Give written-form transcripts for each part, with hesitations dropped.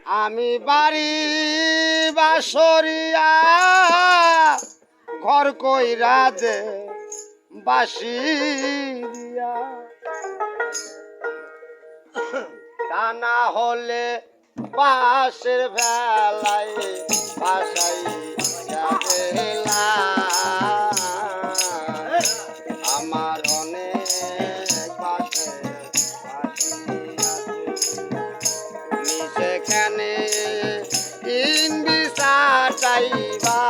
আমি বাড়ি বাসরিয়া ঘর কইরা যে বাসি দিয়া, তা না হলে বাসের বেলায় বাসাই গেলা। আমার অনেক বাসে সেখানে ইন্দি চাটাইবা,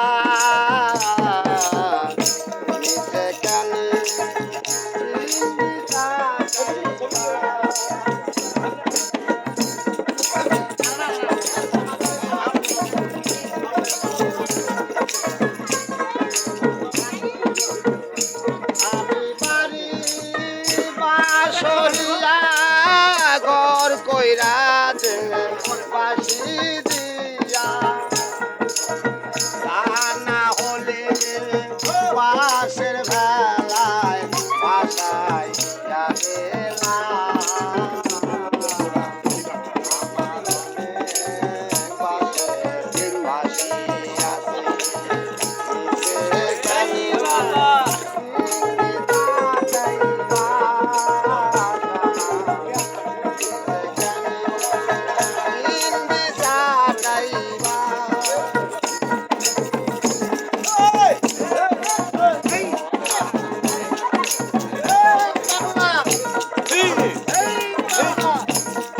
সেখানে ইন্দি চাটাইবা। আমি বাড়ি বাসরিয়া ঘর কইরা যে বাসি দিয়া, তা না হলে বাসের বেলায় বাসায় গেলা।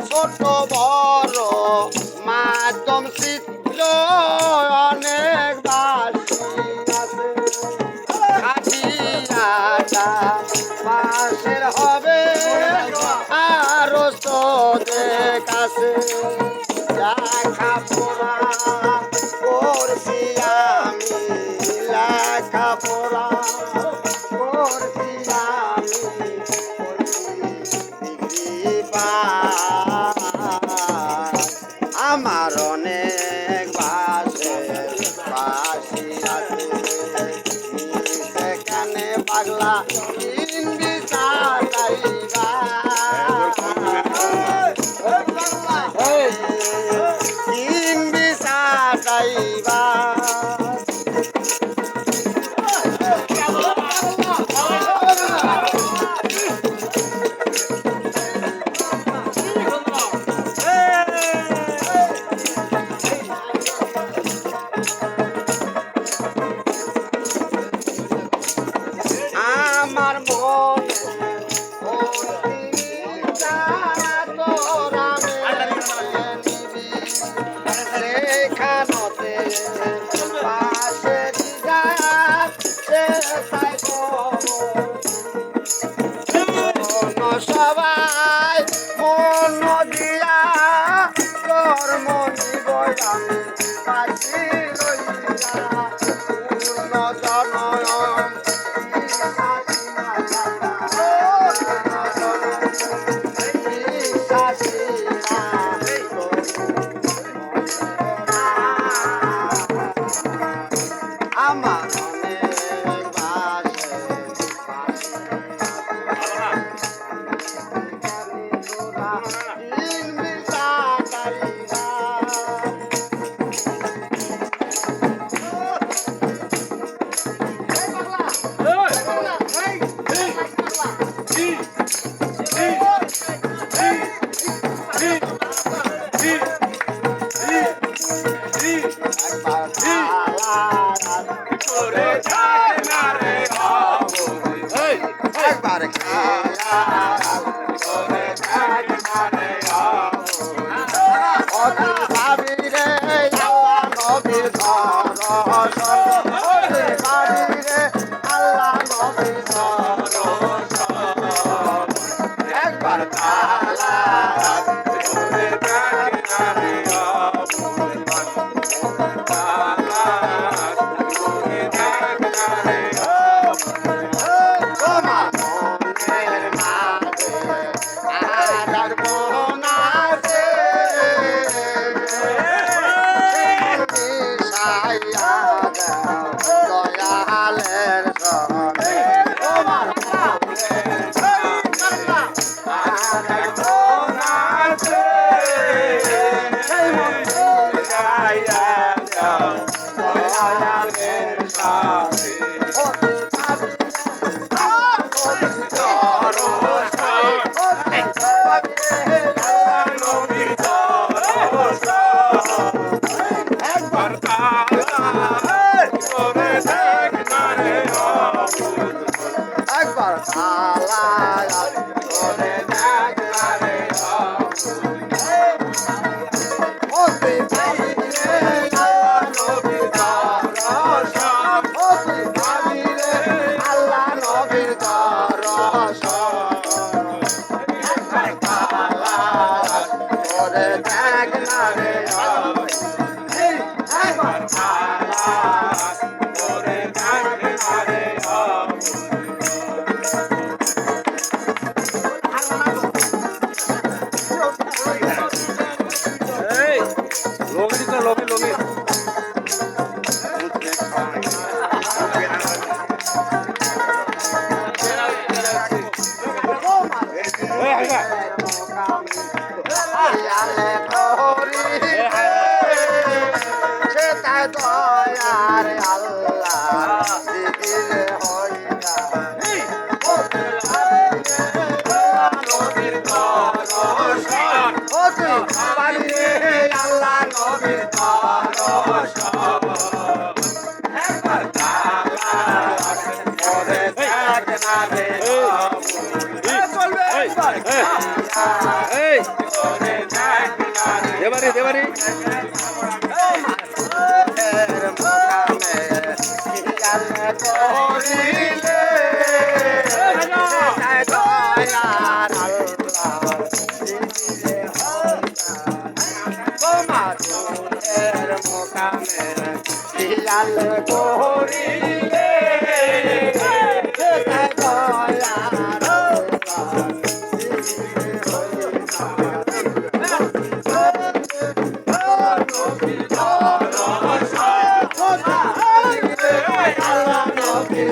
ছোট বড় মাধ্যম চিত্র অনেক বাসি আছে, খাটিয়াটা বাসের হবে আরো তোদের কাছে। লেখাপড়া করছি আমি, লেখাপড়া করছি আমি, ডিগ্রি পাস। আমার অনেক বাসে বাসি আছে, সেখানে পাগলা হিন্দি চাটাইবা, হিন্দি থাক না রে এই একবার খালাস করে থাক না রে এই লোকে দিছ লোকে লোকে এই হাইবা আয়ালে করিলে সে তাই দয়ার আল্লাহ দিদিলে হইয়া নবীর দরশন ও তুই পালিয়ে আল্লাহ নবীর দরশন একবার খালাস করে থাক না রে এই দেবারি দেবারি করিলে আল্লাহ নবী